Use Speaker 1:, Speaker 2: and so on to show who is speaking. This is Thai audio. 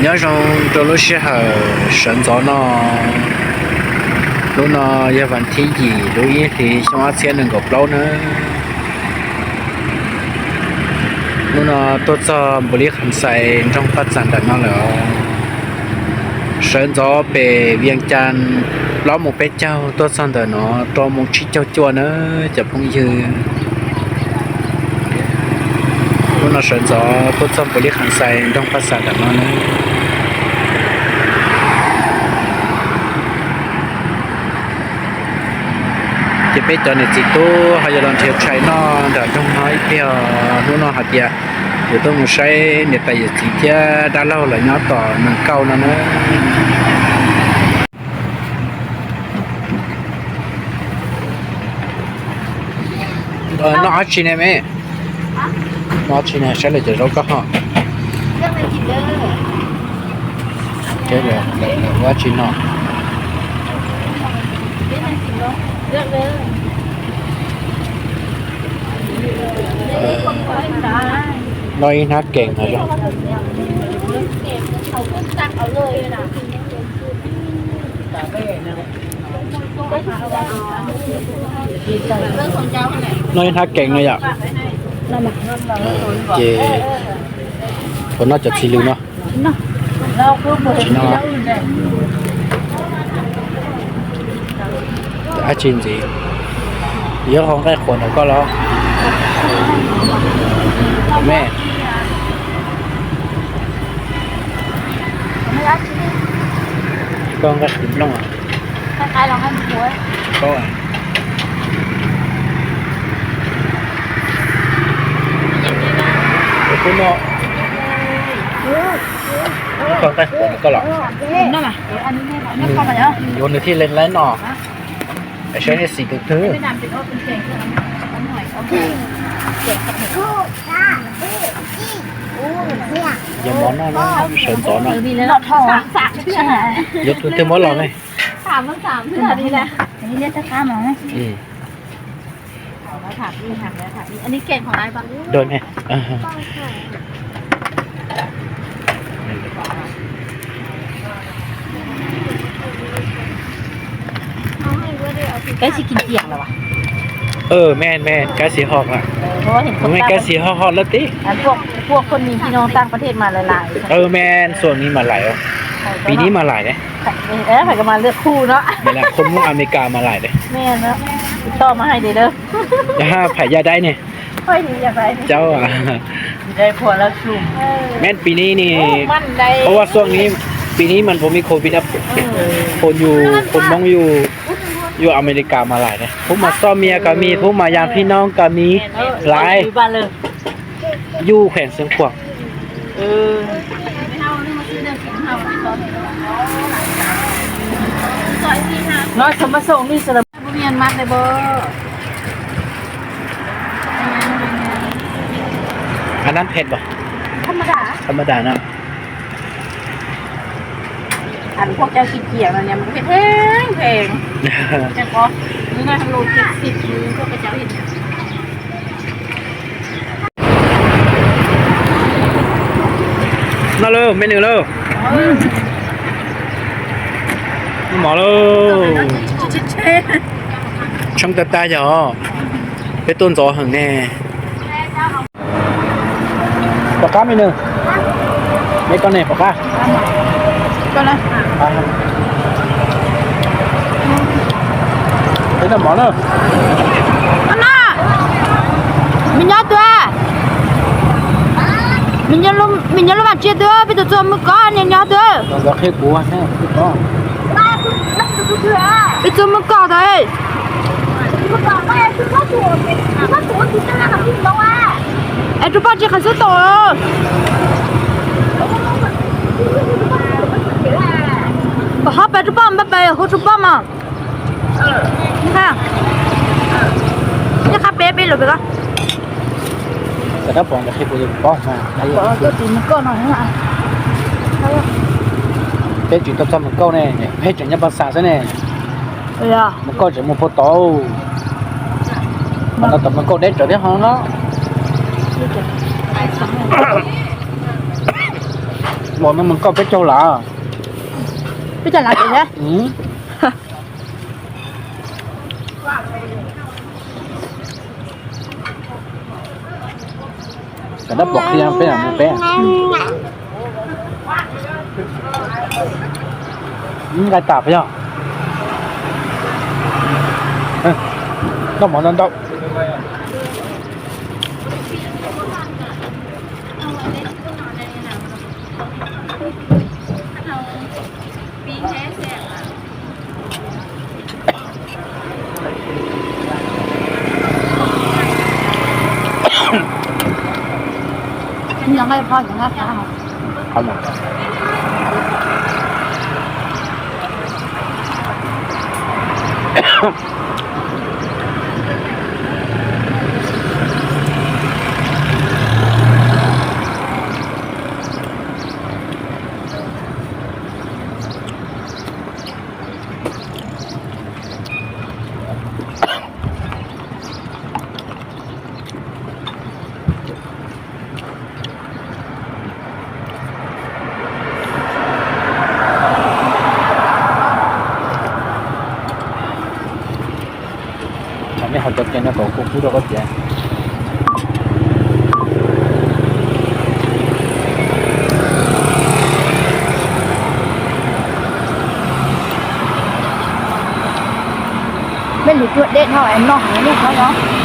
Speaker 1: nhớ rằng cho lúc xưa sinh gió nó lúc nó giờ vẫn thi gì lúc ấy thì xong á xe đừng gặp lâu nữa lúc nó tốt cho bố lý khẩn sai trong phát triển đất nó là sinh gió về Viêng Chăn lo một bé cháu tốt xong rồi nó cho một chiếc cháu chua nữa chụp không dư lúc nó sinh gió tốt cho bố lý khẩn sai trong phát triển đất nó nữa chỉ biết cho nên chỉ tôi hay là làm theo trái nó để trong nói theo lúc nó hạt giờ thì tôi muốn say để tại vì chỉ kia đã lâu là nhớ tỏ nâng cao nó nữa nó chỉ này mẹ nó chỉ này sẽ là chỉ rau cá hả cái này quá chỉ nó nói nó kèn rồi đó nói nó kèn rồi ạ chị còn nó chật xì lưu nó chị nó đã chín gì nhớ không cái khuẩn nó có lo mẹ con cái khủng long à
Speaker 2: ai lòng ăn muối
Speaker 1: có à con nó con cái khuẩn nó có lo
Speaker 2: nó mà nó không phải đâu
Speaker 1: vô nơi thi lên lấy nọ để xem cái gì được thứ giờ món nó sườn gió nó
Speaker 2: nó thò
Speaker 1: giờ tôi thêm món lò này
Speaker 2: sảm thứ là đi nèอันนี้เรียกตะข้ามเหรอถามดีอันนี้เก่งของไอ้บ้าง
Speaker 1: โดนไหม
Speaker 2: cái gìกินเกี่ยงเหรอวะ
Speaker 1: แม่แกสีหอกอ่ะ
Speaker 2: เพราะว่าเห็นคน
Speaker 1: แม่แกสีหอกแล้วติ
Speaker 2: พวกคนมีพี่น้องต่างประเทศมาหลาย
Speaker 1: ๆแม่ส่วนนี้มาหลายปีนี้มาหลายเลย
Speaker 2: ใครก็มาเลือกคู่เนาะ
Speaker 1: เวลาคนมุ่งอเมริกามาหลายเลย
Speaker 2: แม่เนาะติดต่อมาให้เด้อ
Speaker 1: ถ้าไผ่ยาได้เนี่ย
Speaker 2: ค่อยดีอย่าไป
Speaker 1: เจ้าอ่ะ
Speaker 2: ได้ผัวแล้วชุ่ม
Speaker 1: แม่ปีนี้นี่เพราะว่าช่วงนี้ปีนี้มันผมมีโควิดนะคนมองอยู่อเมริกามาหลายเลยผมมาซ่อมเมียก็มีผมมายามพี่น้องก็มีหลายอยู่แขวงเสียงขวาง
Speaker 2: น้อยสมประสงค์นี่สำหรับผู้เรียนมากเลยบ่
Speaker 1: อันนั้นเผ็ดป่ะ
Speaker 2: ธรรมดา
Speaker 1: นะ
Speaker 2: อันพวกเจ้ากินเกี่ยวเนี่ยมันแพงแต่พอนี่นะโล70คือพวกเจ้าเห็น
Speaker 1: น่าเลยเมนูเลยหมอเลยช่างตาเหรอไปต้นจอหังแน่ปากกาเมนูไม่ก้อนเนี่ยปากกา
Speaker 2: ก็นะ
Speaker 1: thế là món đâu
Speaker 2: anh à mình nhớ chưa mình nhớ lúc mà chia chưa bây giờ cho mới có anh nhớ chưa
Speaker 1: nó hết bố anh nè có
Speaker 2: bây giờ mới có đấy em chụp bao nhiêu khăn số tổ họ bé chụp bao bé họ chụp bao mà haนี่ค่ะเป๊ะๆเลยไปก็
Speaker 1: แต่ถ้าปองจะให้ผมก็มา
Speaker 2: ก็ตีมันก็หน่อยฮะ
Speaker 1: เป๊ะจุดต้นมันก็แน่เป๊ะจุดยับภาษาซะแน่มันก็จะมันพอโตมันแต่มันก็ได้จุดได้ห้องเนาะ บอกนั่นมันก็ไปเจ้าหลา
Speaker 2: พี่จะรักเองนะ
Speaker 1: อืมแต่ถ้าบอกที่ยังเป็นอ่ะมูแป้งไก่ตาไปยังต้องหมอนั่นต้อง
Speaker 2: ยังไม่พออย่างนั้นค่ะ
Speaker 1: เอาหมดไม่เขาจะกินนะผมพูดแล้วก็เสีย
Speaker 2: bên lụt chuột đen thôi em nó không có nó